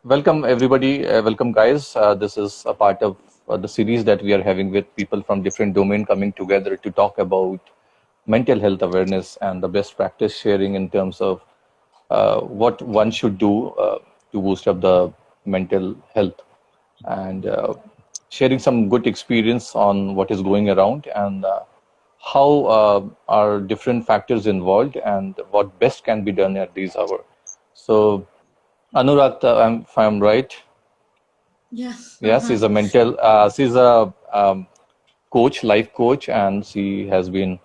Welcome everybody. Welcome guys. This is a part of the series that we are having with people from different domain coming together to talk about mental health awareness and the best practice sharing in terms of what one should do to boost up the mental health and sharing some good experience on what is going around and how are different factors involved and what best can be done at these hours. So Anurakta, if I'm right, Yeah. yes, she's a coach, life coach, and she has been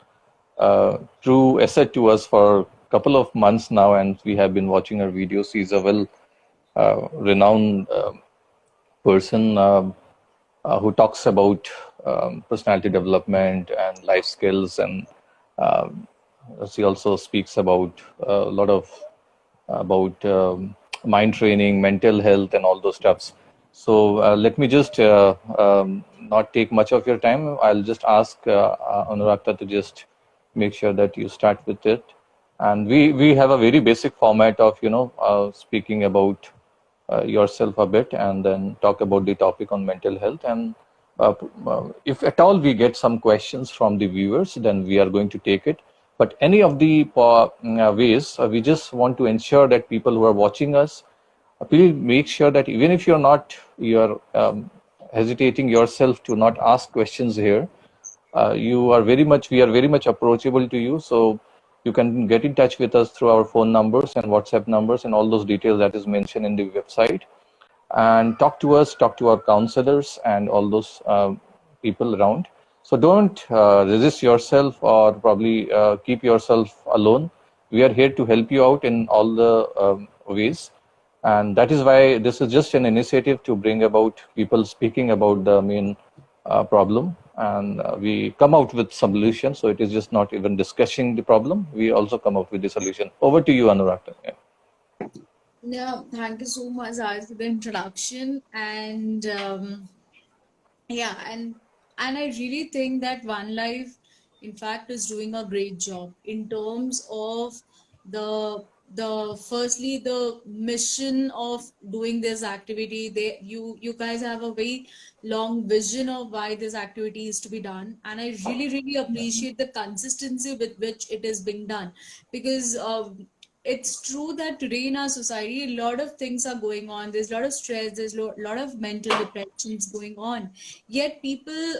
true asset to us for a couple of months now, and we have been watching her videos. She's a well renowned person who talks about personality development and life skills, and um she also speaks about a lot of about mind training, mental health, and all those stuffs. So let me just not take much of your time. I'll just ask Anurakta to just make sure that you start with it. And we have a very basic format of speaking about yourself a bit and then talk about the topic on mental health. And if at all we get some questions from the viewers, then we are going to take it. But any of the ways, we just want to ensure that people who are watching us, please make sure that even if you're hesitating yourself to not ask questions here, we are very much approachable to you. So you can get in touch with us through our phone numbers and WhatsApp numbers and all those details that is mentioned in the website, and talk to us, talk to our counselors and all those people around. So don't resist yourself or probably keep yourself alone. We are here to help you out in all the ways. And that is why this is just an initiative to bring about people speaking about the main problem. And we come out with solutions. So it is just not even discussing the problem. We also come up with the solution. Over to you, Anurakta. Yeah. Yeah, thank you so much, Raj, for the introduction. And yeah, and I really think that One Life, in fact, is doing a great job in terms of the firstly the mission of doing this activity. You guys have a very long vision of why this activity is to be done, and I really appreciate the consistency with which it is being done, because it's true that today in our society a lot of things are going on. There's a lot of stress, there's a lot of mental depressions going on, yet people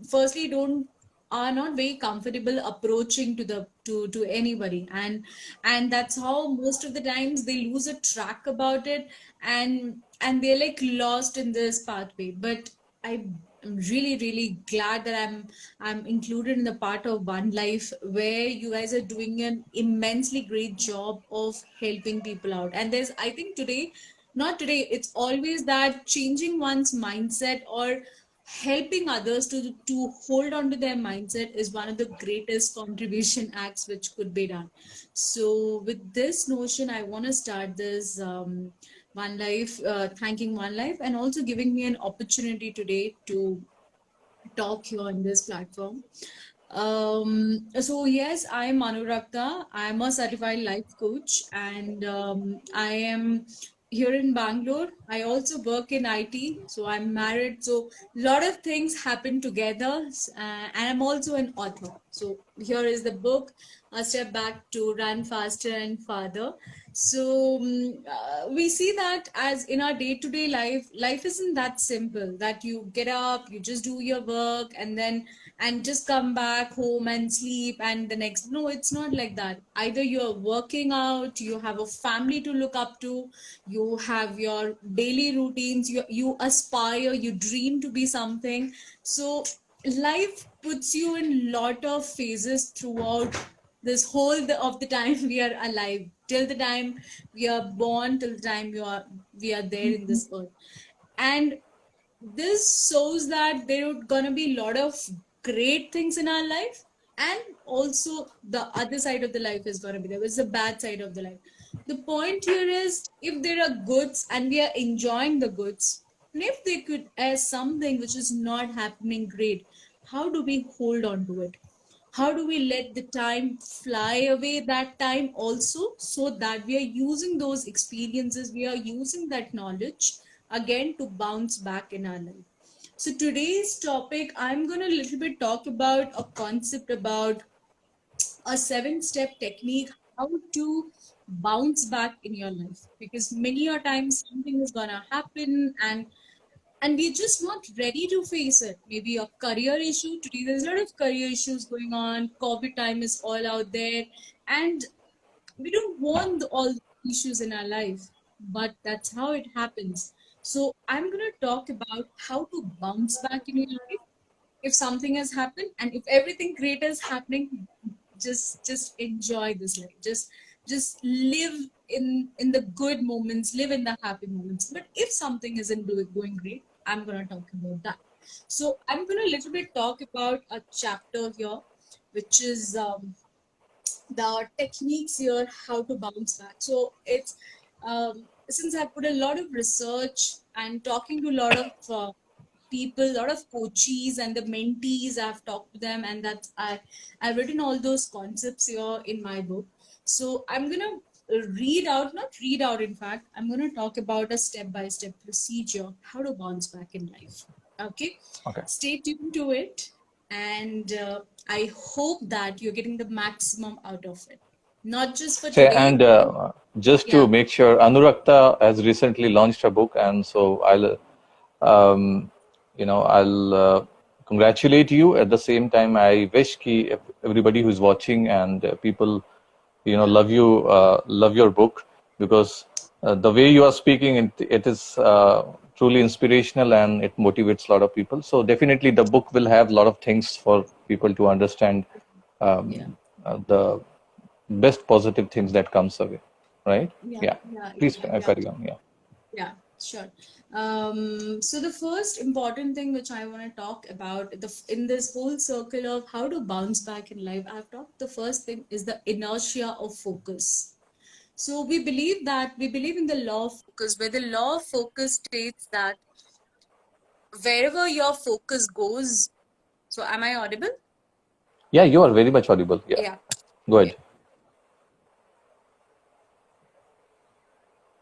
firstly don't are not very comfortable approaching to anybody, and that's how most of the times they lose a track about it, and they're like lost in this pathway. But I'm really glad that I'm included in the part of One Life, where you guys are doing an immensely great job of helping people out. And there's, I think today, not today, it's always that changing one's mindset or helping others to hold on to their mindset is one of the greatest contribution acts which could be done. So with this notion, I want to start this One Life, thanking One Life, and also giving me an opportunity today to talk here on this platform. So yes, I am Anurakta. I'm a certified life coach, and I am here in Bangalore. I also work in IT, so I'm married. So a lot of things happen together, and I'm also an author. So here is the book, A Step Back to Run Faster and Farther. So we see that as in our day-to-day life, life isn't that simple that you get up, you just do your work, and just come back home and sleep, and the next, no, it's not like that. Either you're working out, you have a family to look up to, you have your daily routines, you aspire, you dream to be something. So life puts you in lot of phases throughout this whole of the time we are alive, till the time we are born, till the time we are there in this earth. And this shows that there are gonna be a lot of great things in our life, and also the other side of the life is gonna be there. It's the bad side of the life. The point here is, if there are goods and we are enjoying the goods, and if they could as something which is not happening great, how do we hold on to it? How do we let the time fly away that time also, so that we are using those experiences, we are using that knowledge again to bounce back in our life. So today's topic, I'm going to little bit talk about a concept about a 7-step technique, how to bounce back in your life, because many a times something is gonna happen, and we're just not ready to face it. Maybe a career issue. Today there's a lot of career issues going on. COVID time is all out there, and we don't want all the issues in our life, but that's how it happens. So I'm going to talk about how to bounce back in your life if something has happened, and if everything great is happening, just enjoy this life. Just live in the good moments, live in the happy moments. But if something isn't going great, I'm going to talk about that. So I'm going to little bit talk about a chapter here, which is the techniques here, how to bounce back. So it's since I put a lot of research and talking to a lot of people, a lot of coaches and the mentees, I've talked to them, and I've written all those concepts here in my book. So I'm gonna not read out, in fact, I'm gonna talk about a step-by-step procedure, how to bounce back in life. Okay, Okay. stay tuned to it, and I hope that you're getting the maximum out of it, not just for Say, today. and just Yeah, to make sure, Anurakta has recently launched a book, and so um, I'll congratulate you. At the same time, I wish ki everybody who's watching and people, yeah, love your book, because the way you are speaking, it is truly inspirational and it motivates a lot of people. So definitely, the book will have a lot of things for people to understand yeah, the best positive things that comes away, right? yeah, Yeah. yeah, Please yeah. carry on. Yeah. Yeah, sure. So the first important thing which I want to talk about in this whole circle of how to bounce back in life, I've talked, the first thing is the inertia of focus. So we believe in the law of focus, where the law of focus states that wherever your focus goes. So am I audible? Yeah, you are very much audible. Yeah. Yeah. Go Okay. ahead.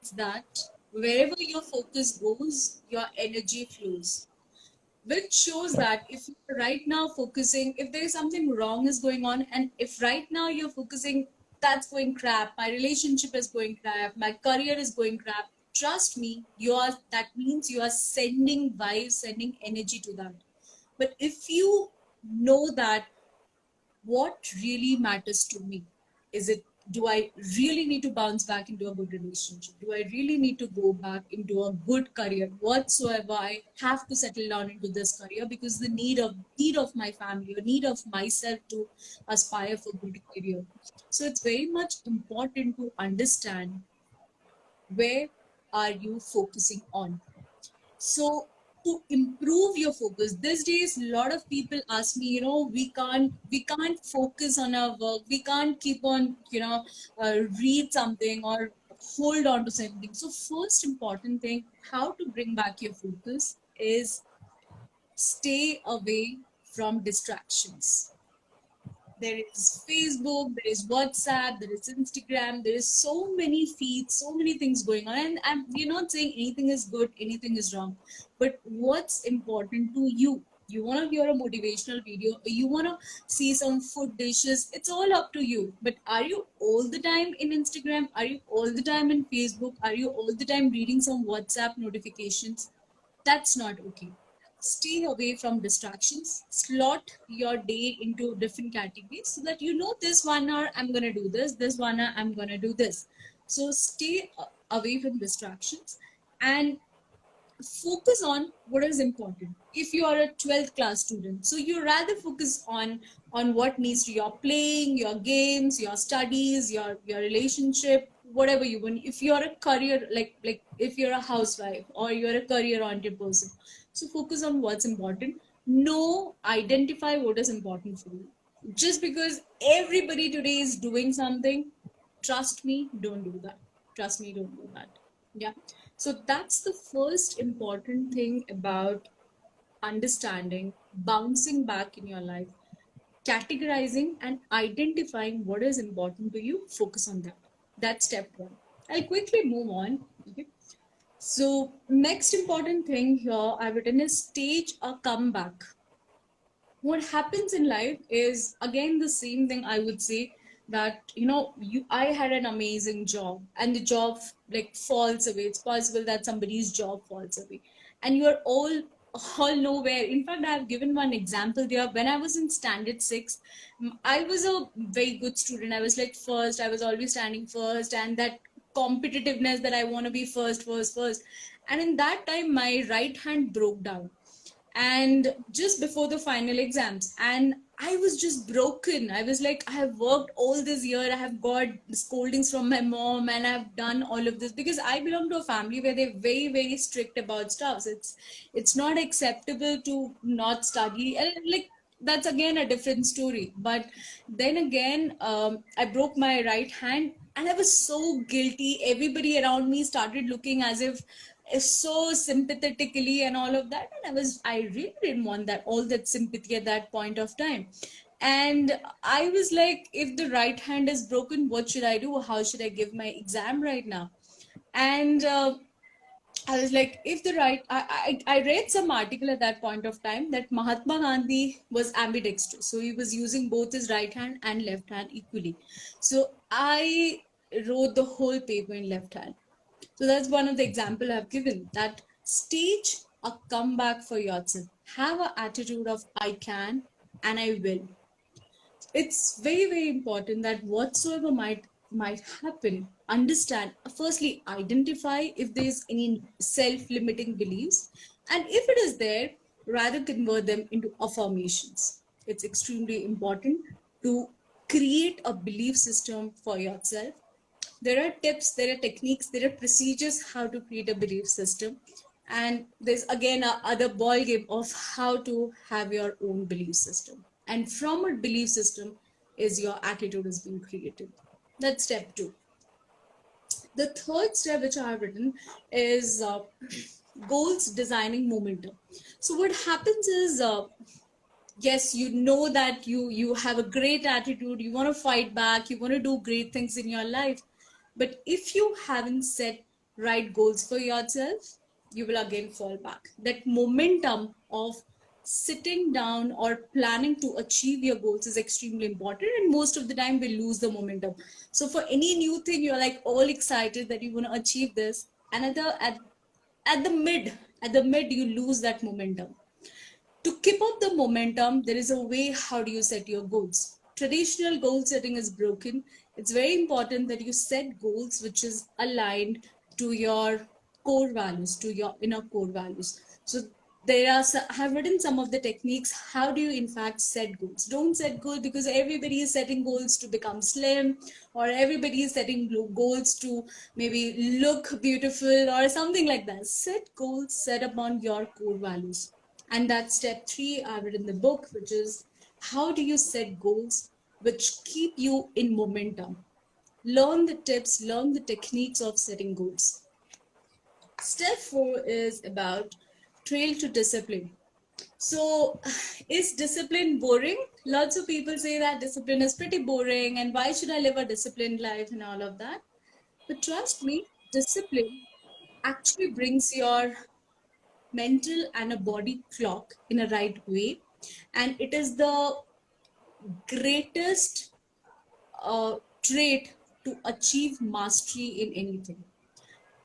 It's that wherever your focus goes, your energy flows, which shows Right. that if you're right now focusing, if there is something wrong is going on, and if right now you're focusing, that's going crap, my relationship is going crap, my career is going crap, trust me, that means you are sending vibes, sending energy to that. But if you know that what really matters to me, is it, do I really need to bounce back into a good relationship, do I really need to go back into a good career whatsoever, I have to settle down into this career because the need of my family or need of myself to aspire for good career. So it's very much important to understand where are you focusing on. So to improve your focus, these days a lot of people ask me, we can't focus on our work, we can't keep on, read something or hold on to something. So first important thing, how to bring back your focus is stay away from distractions. There is Facebook, there is WhatsApp, there is Instagram, there is so many feeds, so many things going on. And we're not saying anything is good, anything is wrong. But what's important to you? You want to hear a motivational video, or you want to see some food dishes, it's all up to you. But are you all the time in Instagram? Are you all the time in Facebook? Are you all the time reading some WhatsApp notifications? That's not okay. Stay away from distractions. Slot your day into different categories so that you know this 1 hour I'm going to do this 1 hour I'm going to do this. So stay away from distractions and focus on what is important. If you are a 12th class student, so you rather focus on what needs to, your playing, your games, your studies, your relationship, whatever you want. If you're a career, like if you're a housewife or you're a career oriented person, so focus on what's important. No, identify what is important for you. Just because everybody today is doing something, trust me, don't do that. Trust me, don't do that. Yeah. So that's the first important thing about understanding, bouncing back in your life. categorizing and identifying what is important to you, focus on that. That's step one. I'll quickly move on. Okay. So, next important thing here I've written is stage a comeback. What happens in life is again the same thing. I would say that I had an amazing job and the job like falls away. It's possible that somebody's job falls away and you are all nowhere. In fact, I have given one example there. When I was in standard 6, I was a very good student. I was like first. I was always standing first, and that competitiveness that I want to be first. And in that time my right hand broke down, and just before the final exams, and I was just broken. I was like, I have worked all this year, I have got scoldings from my mom, and I've done all of this because I belong to a family where they're very very strict about stuff. It's not acceptable to not study, and like that's again a different story. But then again, I broke my right hand and I was so guilty. Everybody around me started looking as if so sympathetically and all of that, and I really didn't want that all that sympathy at that point of time. And I was like, if the right hand is broken, what should I do? How should I give my exam right now? And I was like, if the right, I read some article at that point of time that Mahatma Gandhi was ambidextrous. So he was using both his right hand and left hand equally. So I wrote the whole paper in left hand. So that's one of the example I've given, that stage a comeback for yourself. Have an attitude of I can and I will. It's very very important that whatsoever might happen, understand, firstly identify if there's any self-limiting beliefs, and if it is there, rather convert them into affirmations. It's extremely important to create a belief system for yourself. There are tips, there are techniques, there are procedures how to create a belief system, and there's again a other ball game of how to have your own belief system. And from a belief system is your attitude is being created. That's step two. The third step which I have written is goals designing momentum. So what happens is, yes, you know that you have a great attitude, you want to fight back, you want to do great things in your life, but if you haven't set right goals for yourself, you will again fall back. That momentum of sitting down or planning to achieve your goals is extremely important, and most of the time we lose the momentum. So for any new thing, you're like all excited that you want to achieve this, and at the mid you lose that momentum. To keep up the momentum, there is a way how do you set your goals. Traditional goal setting is broken. It's very important that you set goals which is aligned to your core values, to your inner core values. So I have written some of the techniques. How do you in fact set goals? Don't set goals because everybody is setting goals to become slim, or everybody is setting goals to maybe look beautiful or something like that. Set goals set upon your core values. And that's step three I've written in the book, which is how do you set goals which keep you in momentum? Learn the tips, learn the techniques of setting goals. Step four is about trail to discipline. So, is discipline boring? Lots of people say that discipline is pretty boring and why should I live a disciplined life and all of that. But trust me, discipline actually brings your mental and a body clock in a right way, and it is the greatest trait to achieve mastery in anything.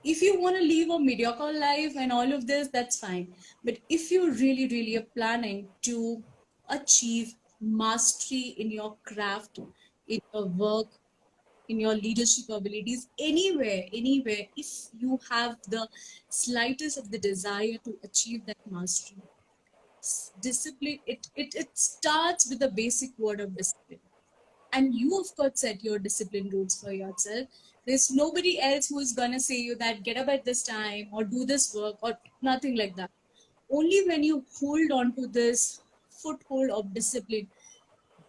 If you want to live a mediocre life and all of this, that's fine, but if you really really are planning to achieve mastery in your craft, in your work, in your leadership abilities, anywhere, if you have the slightest of the desire to achieve that mastery, discipline, it starts with the basic word of discipline. And you of course set your discipline rules for yourself. There's nobody else who is gonna say you that get up at this time or do this work or nothing like that. Only when you hold on to this foothold of discipline,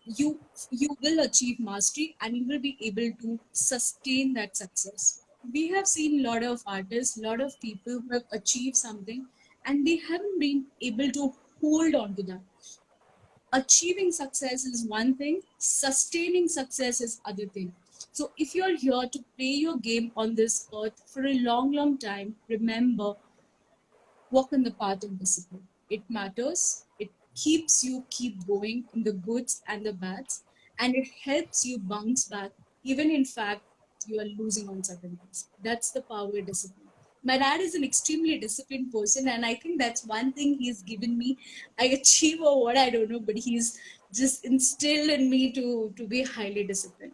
you you will achieve mastery and you will be able to sustain that success. We have seen a lot of artists, a lot of people who have achieved something and they haven't been able to hold on to that. achieving success is one thing, sustaining success is other thing. So if you're here to play your game on this earth for a long, long time, remember, walk on the path of discipline. It matters. It keeps you keep going in the goods and the bads, and it helps you bounce back, even in fact you are losing on certain things. That's the power of discipline. My dad is an extremely disciplined person, and I think that's one thing he's given me. I achieve or what I don't know, but he's just instilled in me to be highly disciplined.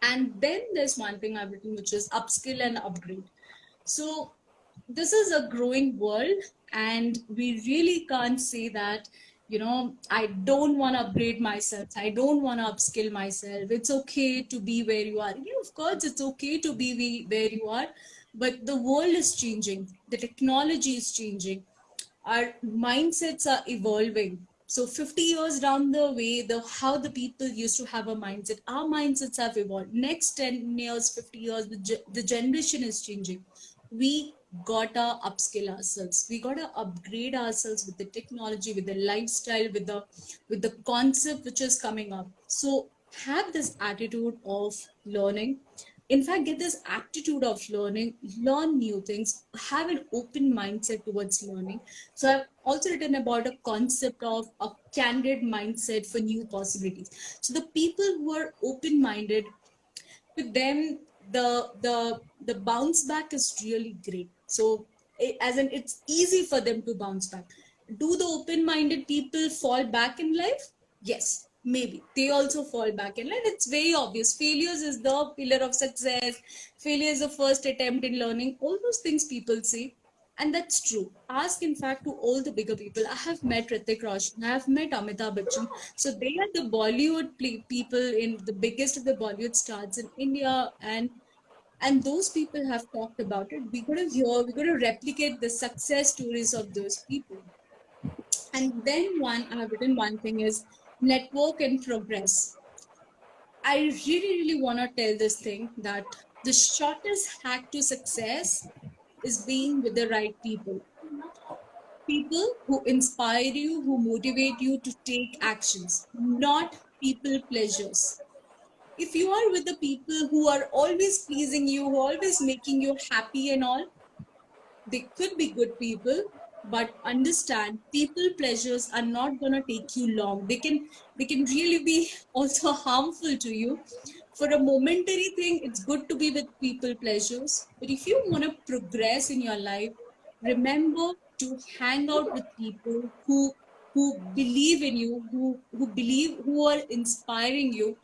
And then there's one thing I've written, which is upskill and upgrade. So this is a growing world, and we really can't say that, I don't want to upgrade myself. I don't want to upskill myself. It's okay to be where you are. Yeah, of course, it's okay to be where you are, but the world is changing. The technology is changing, our mindsets are evolving. So 50 years down the way, the how the people used to have a mindset, our mindsets have evolved. Next 10 years, 50 years, the generation is changing. We gotta upskill ourselves. We gotta upgrade ourselves with the technology, with the lifestyle, with the concept which is coming up. So have this attitude of learning. In fact, get this attitude of learning, learn new things, have an open mindset towards learning. So I've also written about a concept of a candid mindset for new possibilities. So the people who are open-minded, with them, the bounce back is really great. So as in, it's easy for them to bounce back. Do the open-minded people fall back in life? Yes, maybe they also fall back in life. It's very obvious. Failures is the pillar of success. Failure is the first attempt in learning. All those things people say, and that's true. Ask, in fact, to all the bigger people. I have met Hrithik Roshan, I have met Amitabh Bachchan. So they are the Bollywood people, in the biggest of the Bollywood stars in India, and those people have talked about it. We got to hear, we got to replicate the success stories of those people. And then one, I have written one thing is network and progress. I really, really want to tell this thing that the shortest hack to success is being with the right people. People who inspire you, who motivate you to take actions, not people pleasures. If you are with the people who are always pleasing you, who are always making you happy and all, they could be good people, but understand, people pleasures are not going to take you long. They can really be also harmful to you. For a momentary thing, it's good to be with people pleasures, but if you want to progress in your life, remember to hang out with people who believe in you, who are inspiring you,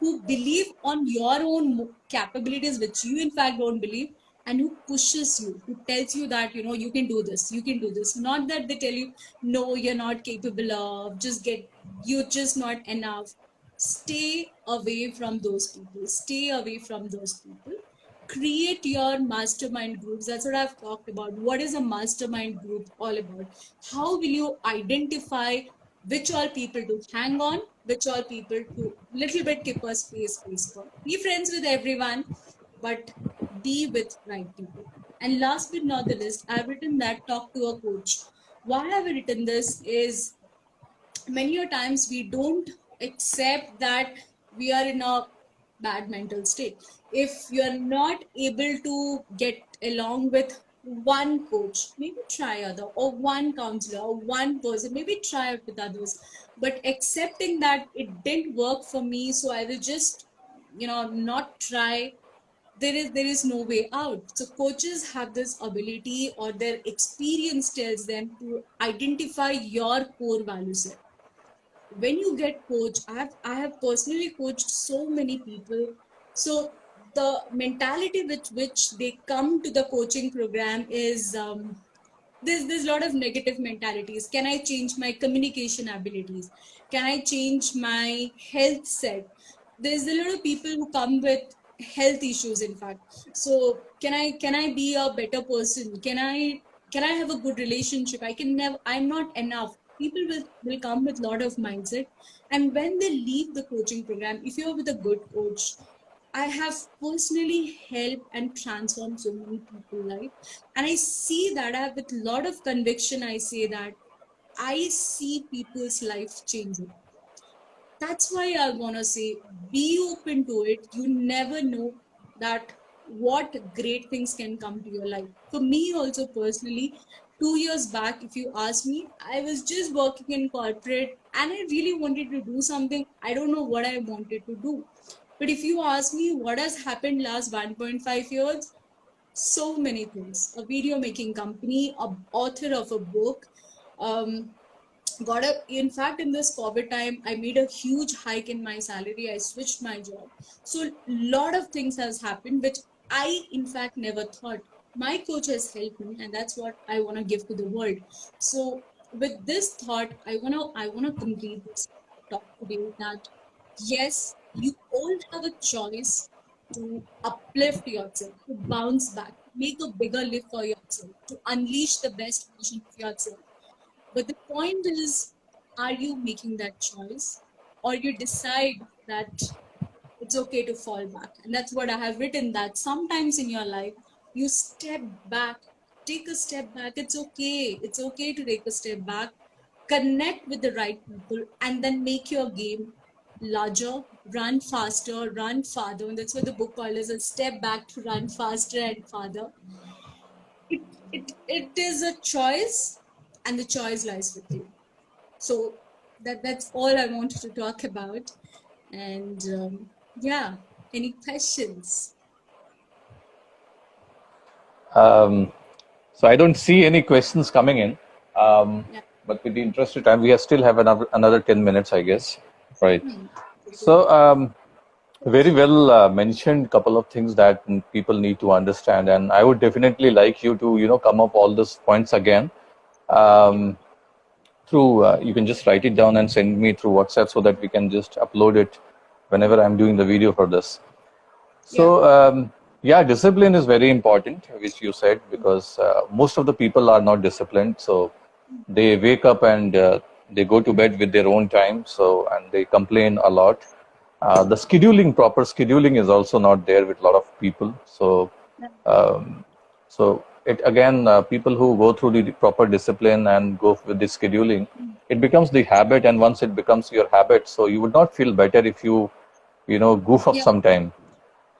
who believe on your own capabilities, which you in fact don't believe, and who pushes you, who tells you that, you can do this, you can do this. Not that they tell you, no, you're not capable of, you're just not enough. Stay away from those people. Stay away from those people. Create your mastermind groups. That's what I've talked about. What is a mastermind group all about? How will you identify which all people to hang on, which all people to little bit keep a space for? Be friends with everyone, but be with right people. And last but not the least, I've written that talk to a coach. Why have I written this is, many a times we don't accept that we are in a bad mental state. If you're not able to get along with one coach, maybe try other, or one counselor, or one person, maybe try it with others. But accepting that it didn't work for me, so I will just, not try, there is no way out. So coaches have this ability, or their experience tells them to identify your core value set. When you get coached, I have personally coached so many people. So the mentality with which they come to the coaching program is, there's a lot of negative mentalities. Can I change my communication abilities? Can I change my health set? There's a lot of people who come with health issues, in fact. So can I be a better person? Can I have a good relationship? I can never, I'm not enough. People will come with a lot of mindset, and when they leave the coaching program, if you're with a good coach, I have personally helped and transformed so many people's life. And I see that, I have with a lot of conviction, I say that I see people's life changing. That's why I want to say be open to it. You never know that what great things can come to your life. For me, also personally, 2 years back, if you ask me, I was just working in corporate and I really wanted to do something. I don't know what I wanted to do. But if you ask me what has happened last 1.5 years, so many things. A video making company, a author of a book, um, got a in fact in this COVID time I made a huge hike in my salary. I switched my job. So lot of things has happened which I in fact never thought. My coach has helped me and that's what I want to give to the world. So with this thought I want to complete this talk today that yes, you all have a choice to uplift yourself, to bounce back, to make a bigger life for yourself, to unleash the best version of yourself. But the point is, are you making that choice? Or you decide that it's okay to fall back? And that's what I have written that sometimes in your life, you step back, take a step back. It's okay. It's okay to take a step back, connect with the right people, and then make your game larger, run faster, run farther. And that's what the book calls a step back to run faster and farther. It is a choice, and the choice lies with you. So that's all I wanted to talk about. And yeah, any questions? So I don't see any questions coming in. Yeah. But with the interested time, we still have another 10 minutes, I guess. Right. Hmm. So, very well mentioned couple of things that people need to understand. And I would definitely like you to, come up all those points again. Yeah. Um, through, you can just write it down and send me through WhatsApp so that we can just upload it whenever I'm doing the video for this. Yeah. So, yeah, discipline is very important, which you said, because most of the people are not disciplined. So they wake up and they go to bed with their own time. So, and they complain a lot. The scheduling, proper scheduling is also not there with a lot of people. So, um, so it again, people who go through the proper discipline and go with the scheduling, it becomes the habit. And once it becomes your habit, so you would not feel better if you goof up Yeah. sometime.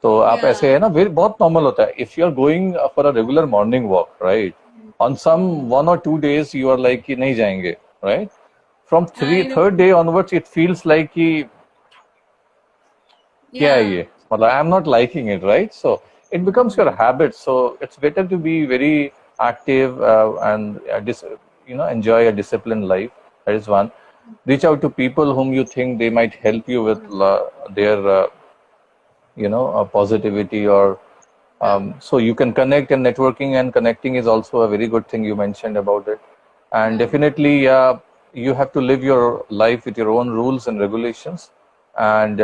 तो आप ऐसे Yeah. है ना very बहुत normal होता है if you are going for a regular morning walk right on some Hmm. 1 or 2 days you are like कि नहीं जाएंगे right from three I know. third day onwards it feels like कि क्या है Yeah. ये मतलब I am not liking it right so it becomes your Hmm. habit so it's better to be very active and enjoy a disciplined life that is one reach out to people whom you think they might help you with their positivity or Yeah. so you can connect and networking and connecting is also a very good thing you mentioned about it and Yeah. definitely you have to live your life with your own rules and regulations and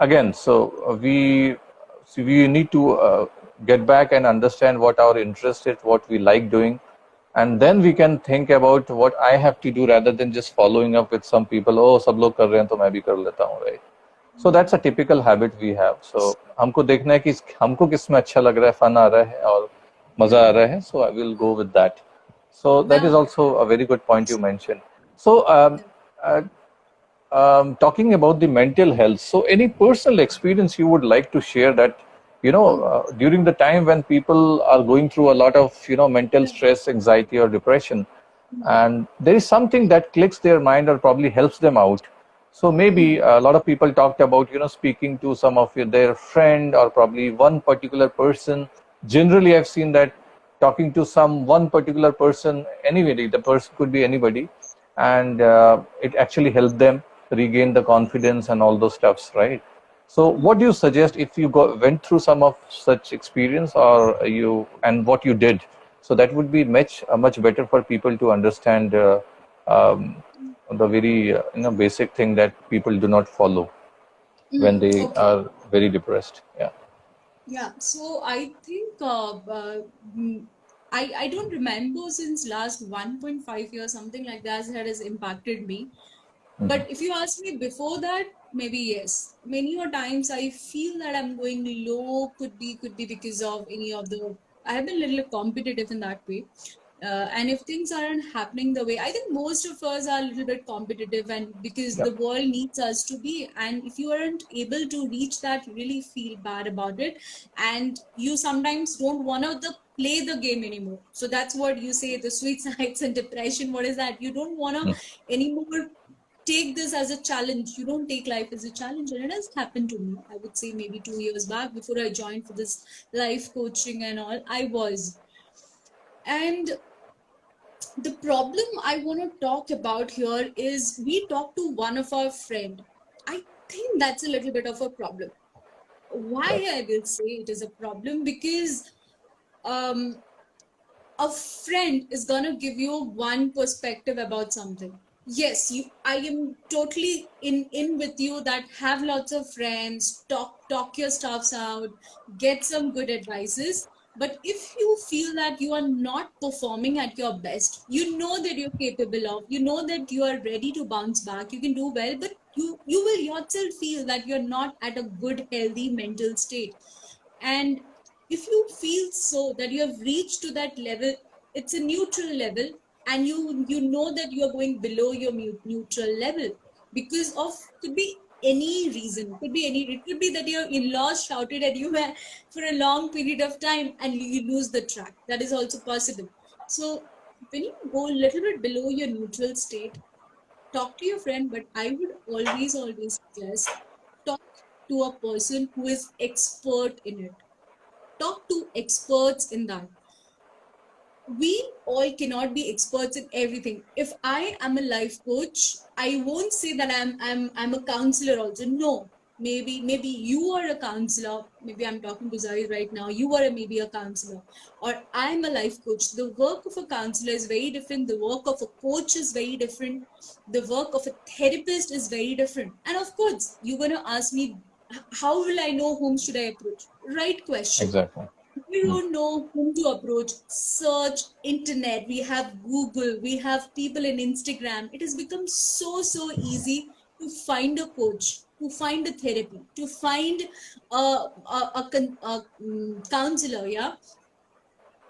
again we need to get back and understand what our interest is what we like doing and then we can think about what I have to do rather than just following up with some people oh सब लोग कर रहे हैं तो मैं भी कर लेता हूँ right so that's a typical habit we have. So हमको देखना है कि हमको किसमें अच्छा लग रहा है, fun आ रहा है और मजा आ Hmm. रहा है. So I will go with that. So that is Yeah. also a very good point you mentioned. So Yeah. uh, talking about the mental health. So any personal experience you would like to share that during the time when people are going through a lot of mental Yeah. stress, anxiety, or depression, Hmm. and there is something that clicks their mind or probably helps them out so maybe Hmm. a lot of people talked about speaking to some of their friend or probably one particular person generally I've seen that talking to some one particular person anybody the person could be anybody and it actually helped them regain the confidence and all those stuffs right so what do you suggest if you went through some of such experience or you and what you did so that would be much better for people to understand um, the very basic thing that people do not follow when Hmm. they Okay. are very depressed. Yeah. Yeah, so I think mm, I don't remember since last 1.5 years something like that that has impacted me. But if you ask me before that, maybe yes. Many a times I feel that I'm going low. Could be because of any of the. I have been a little competitive in that way. And if things aren't happening the way, I think most of us are a little bit competitive, and because Yeah. the world needs us to be, and if you aren't able to reach that, you really feel bad about it, and you sometimes don't want to play the game anymore. So that's what you say, the suicides and depression. What is that? You don't want Mm. to anymore take this as a challenge. You don't take life as a challenge, and it has happened to me. I would say maybe 2 years back, before I joined for this life coaching and all, I was. And the problem I want to talk about here is we talk to one of our friend. I think that's a little bit of a problem. Why Yeah. I will say it is a problem? Because um, a friend is gonna give you one perspective about something. Yes, I am totally in with you that have lots of friends, talk your stuffs out, get some good advices. But if you feel that you are not performing at your best, you know that you're capable of, you know that you are ready to bounce back, you can do well, but you will yourself feel that you're not at a good, healthy mental state. And if you feel so that you have reached to that level, it's a neutral level, and you know that you are going below your neutral level because of, could be any reason, could be any, it could be that your in-laws shouted at you for a long period of time and you lose the track. That is also possible. So when you go a little bit below your neutral state, talk to your friend, but I would always suggest talk to a person who is expert in it. Talk to experts in that. We all cannot be experts in everything. If I am a life coach, I won't say that I'm a counselor also. No, maybe you are a counselor. Maybe I'm talking to Zahid right now. You are maybe a counselor, or I'm a life coach. The work of a counselor is very different. The work of a coach is very different. The work of a therapist is very different. And of course, you're going to ask me, how will I know whom should I approach? Right question. Exactly. We Mm. don't know whom to approach. Search internet. We have Google. We have people in Instagram. It has become so easy to find a coach, to find a therapy, to find a counselor. Yeah,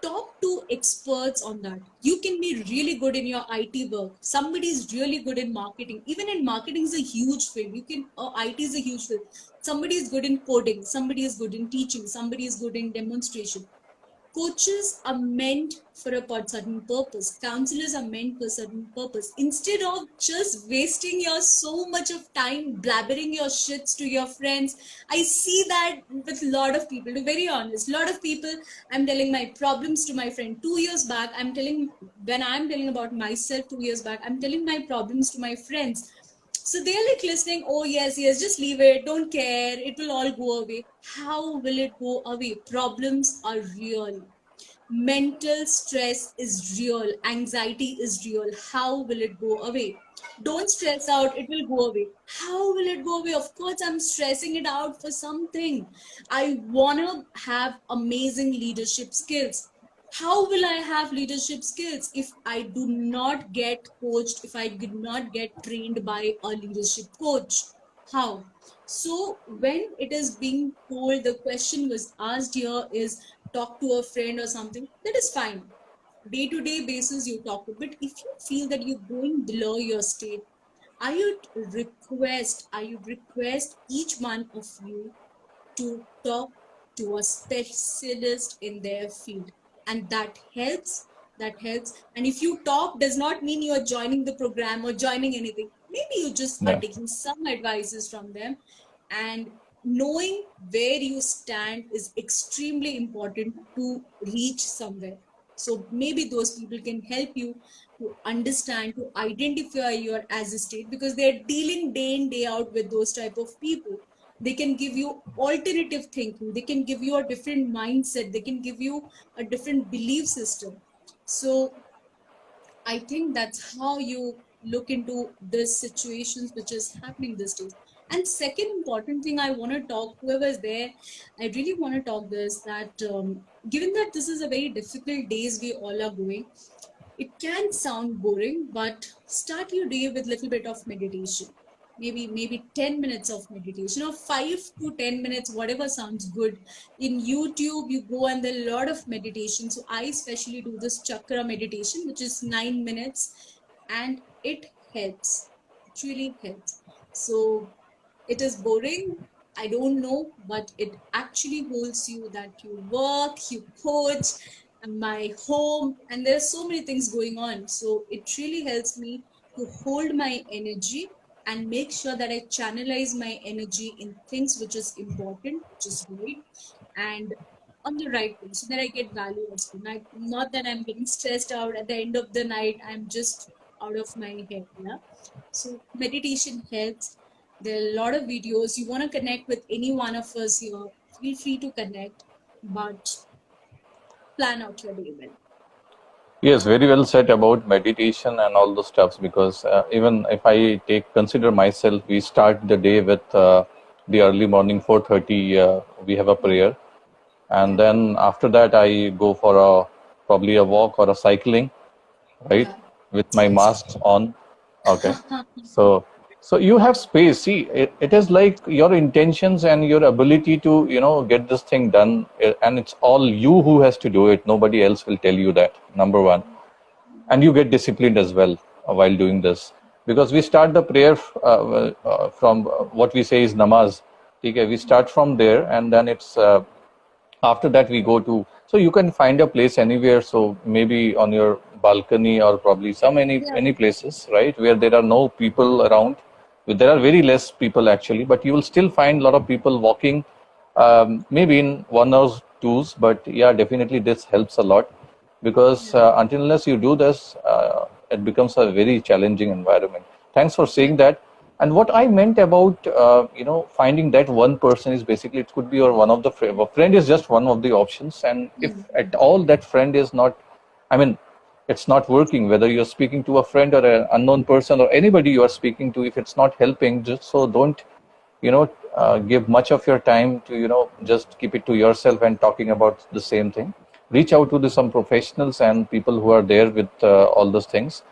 talk to experts on that. You can be really good in your IT work. Somebody is really good in marketing. Even in marketing is a huge field. You can IT is a huge field. Somebody is good in coding. Somebody is good in teaching. Somebody is good in demonstration. Coaches are meant for a certain purpose. Counselors are meant for a certain purpose. Instead of just wasting your so much of time blabbering your shits to your friends, I see that with a lot of people. To be very honest, a lot of people, I'm telling my problems to my friend. 2 years back, when I'm telling about myself 2 years back, I'm telling my problems to my friends. So they're like listening, oh, yes, just leave it, don't care, it will all go away. How will it go away? Problems are real. Mental stress is real. Anxiety is real. How will it go away? Don't stress out, it will go away. How will it go away? Of course, I'm stressing it out for something. I want to have amazing leadership skills. How will I have leadership skills if I do not get coached, if I did not get trained by a leadership coach? How? So, when it is being told, the question was asked here is talk to a friend or something, that is fine. Day to day basis, you talk to. But if you feel that you're going below your state, I would request each one of you to talk to a specialist in their field, and that helps. And if you talk, does not mean you're joining the program or joining anything. Maybe you just are Yeah. taking some advices from them. And knowing where you stand is extremely important to reach somewhere. So maybe those people can help you to understand, to identify your as a state, because they're dealing day in day out with those type of people. They can give you alternative thinking, they can give you a different mindset, they can give you a different belief system. So I think that's how you look into this situations which is happening these days. And second important thing I want to talk, whoever's there, I really want to talk this, that given that this is a very difficult days we all are going, it can sound boring, but start your day with little bit of meditation. maybe 10 minutes of meditation, or 5 to 10 minutes, whatever sounds good. In YouTube you go and there are a lot of meditation, so I especially do this chakra meditation, which is 9 minutes, and it helps. It really helps. So it is boring, I don't know, but it actually holds you, that you work, you coach, and my home, and there's so many things going on. So it really helps me to hold my energy and make sure that I channelize my energy in things which is important, which is right, and on the right thing, so that I get value as well. Not that I'm getting stressed out at the end of the night, I'm just out of my head. Yeah. So meditation helps. There are a lot of videos. You want to connect with any one of us here, feel free to connect, but plan out your day well. Yes, very well said about meditation and all those stuffs. Because even if I take consider myself, we start the day with the early morning 4:30. We have a Yeah, prayer, and yeah, then after that I go for a probably a walk or a cycling, right, yeah. with my Also, mask on. Okay, so so you have space. See, it is like your intentions and your ability to get this thing done, and it's all you who has to do it. Nobody else will tell you that. Number one, and you get disciplined as well while doing this, because we start the prayer from what we say is namaz. Okay, we start from there, and then it's after that we go to, so you can find a place anywhere, so maybe on your balcony or probably some yeah, any places, right, where there are no people around. There are very less people actually, but you will still find a lot of people walking, maybe in one or twos, but yeah, definitely this helps a lot, because yeah, until unless you do this, it becomes a very challenging environment. Thanks for yeah. saying that. And what I meant about finding that one person is basically it could be your one of the a friend is just one of the options, and if Mm, at all that friend is not, I mean, it's not working, whether you're speaking to a friend or an unknown person or anybody you are speaking to, if it's not helping, just so don't give much of your time to just keep it to yourself and talking about the same thing. Reach out to some professionals and people who are there with all those things.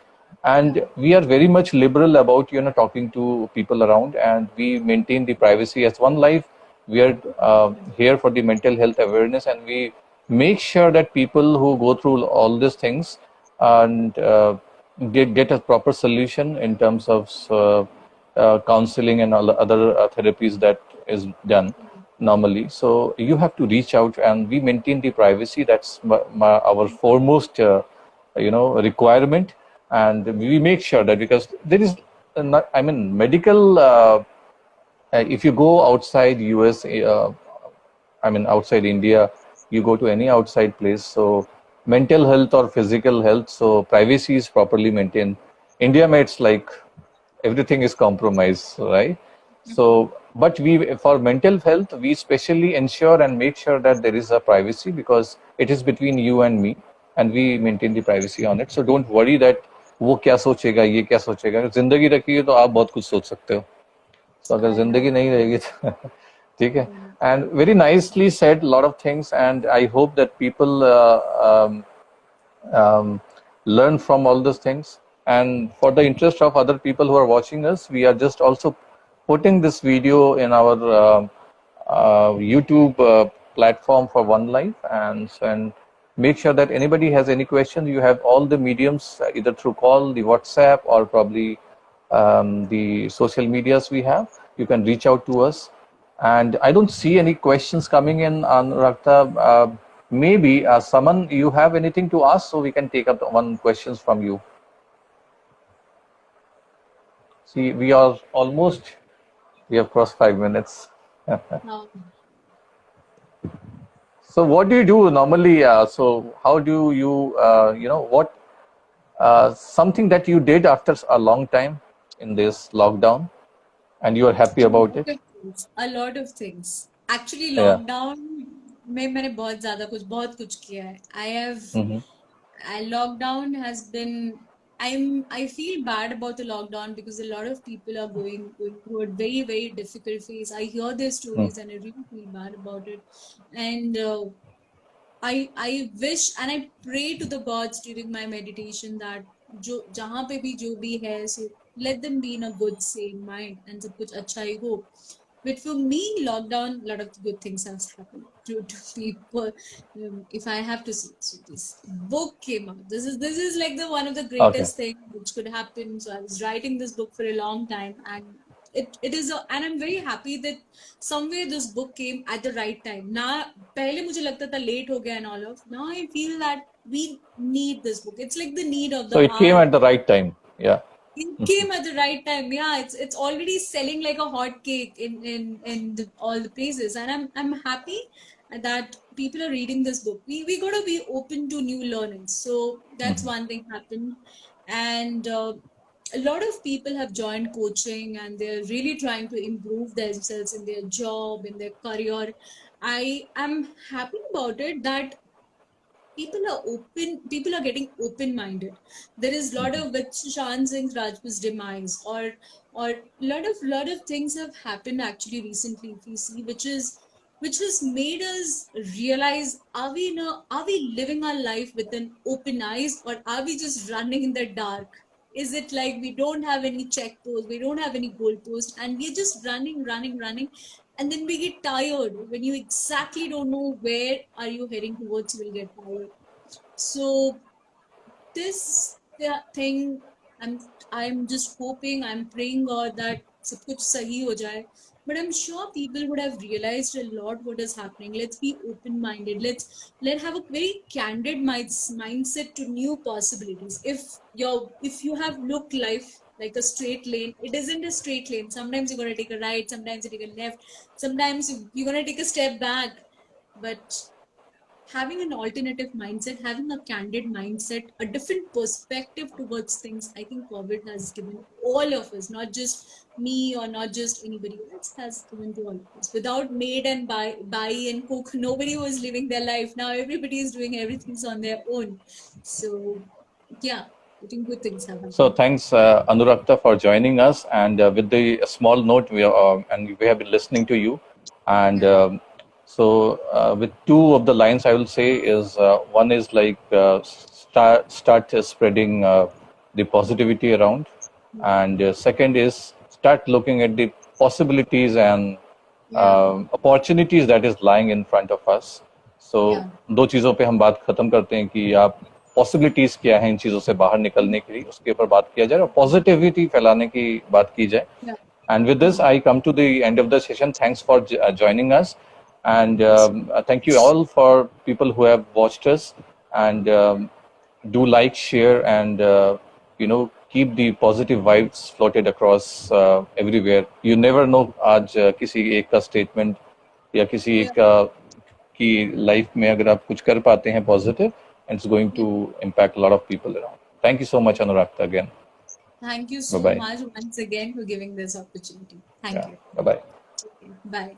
And yeah, we are very much liberal about talking to people around, and we maintain the privacy as one life. We are here for the mental health awareness, and we make sure that people who go through all these things and get a proper solution in terms of counseling and all the other therapies that is done normally. So you have to reach out, and we maintain the privacy. That's our foremost requirement, and we make sure that, because there is not, I mean, medical if you go outside US, I mean, outside India, you go to any outside place. So, mental health or physical health, so privacy is properly maintained. India, it's like everything is compromised, right? So, but we, for mental health, we specially ensure and make sure that there is a privacy, because it is between you and me, and we maintain the privacy on it. So, don't worry that वो क्या सोचेगा, ये क्या सोचेगा. जिंदगी रखी है तो आप बहुत कुछ सोच सकते हो. So अगर I जिंदगी know. नहीं रहेगी तो ठीक है. Mm, And very nicely said, a lot of things, and I hope that people um, learn from all those things. And for the interest of other people who are watching us, we are just also putting this video in our YouTube platform for One Life, and make sure that anybody has any questions, you have all the mediums, either through call, the WhatsApp, or probably the social medias we have. You can reach out to us. And I don't see any questions coming in on Rakta. Maybe Saman, you have anything to ask, so we can take up one questions from you. See, we have crossed 5 minutes. now, So what do you do normally? So how do you, what something that you did after a long time in this lockdown, and you are happy a about lot it? of things, a lot of things. Actually, Yeah. lockdown में मैंने बहुत कुछ किया है. I have Mm-hmm. lockdown has been, I feel bad about the lockdown because a lot of people are going through a very difficult phase. I hear their stories and I really feel bad about it. And I wish and I pray to the gods during my meditation that जो जहाँ पे भी जो भी है, so let them be in a good sane mind and सब कुछ अच्छा ही हो. But for me, lockdown, a lot of good things have happened to people. If I have to say, so this book came out. This is like the one of the Okay. greatest things which could happen. So I was writing this book for a long time, and it is, and I'm very happy that somewhere this book came at the right time. Now, पहले मुझे लगता था late हो गया and all of. Now I feel that we need this book. It's like the need of So the it came hour. at the right time. Yeah. It came at the right time. Yeah, it's already selling like a hot cake in all the places, and I'm happy that people are reading this book. We gotta be open to new learnings. So that's one thing happened, and a lot of people have joined coaching, and they're really trying to improve themselves in their job, in their career. I am happy about it that people are getting open minded. There is a lot of, with Sushant Singh Rajput's demise, or lot of things have happened actually recently, if you see, which has made us realize, are we living our life with an open eyes, or are we just running in the dark? Is it like we don't have any check posts, we don't have any goal posts, and we're just running, and then we get tired when you exactly don't know where are you heading towards. You will get tired. So this thing, i'm I'm just hoping, I'm praying God that sab kuch sahi ho jaye. But I'm sure people would have realized a lot what is happening. Let's be open minded. Let have a very candid mindset to new possibilities. If you have looked life like a straight lane, it isn't a straight lane. Sometimes you're going to take a right, sometimes you take a left, sometimes you're going to take a step back. But having an alternative mindset, having a candid mindset, a different perspective towards things, I think COVID has given all of us, not just me or not just anybody else, has given to all of us. Without made and buy and cook, nobody was living their life. Now everybody is doing everything on their own. So yeah, I think good things have So happened. thanks, Anurakta, for joining us. And with the small note, we have been listening to you. And Yeah, with two of the lines, I will say is one is like start spreading the positivity around, yeah, and second is start looking at the possibilities and yeah, opportunities that is lying in front of us. So yeah, दो चीज़ों पे हम बात खत्म करते हैं कि आप पॉसिबिलिटीज क्या हैं इन चीज़ों से बाहर निकलने के लिए, उसके ऊपर बात किया जाए और पॉजिटिविटी फैलाने की बात की जाए. yeah. And with this, I come to the end of the session. Thanks for joining us. And thank you all for people who have watched us. And do like, share, and keep the positive vibes floated across everywhere. You never know आज किसी एक का statement या किसी एक Yeah. की life में अगर आप कुछ कर पाते हैं positive, and it's going Yeah. to impact a lot of people around. Thank you so much, Anurakta, again. Thank you Bye so bye. much once again for giving this opportunity. Thank Yeah. you. Bye bye. Okay, bye.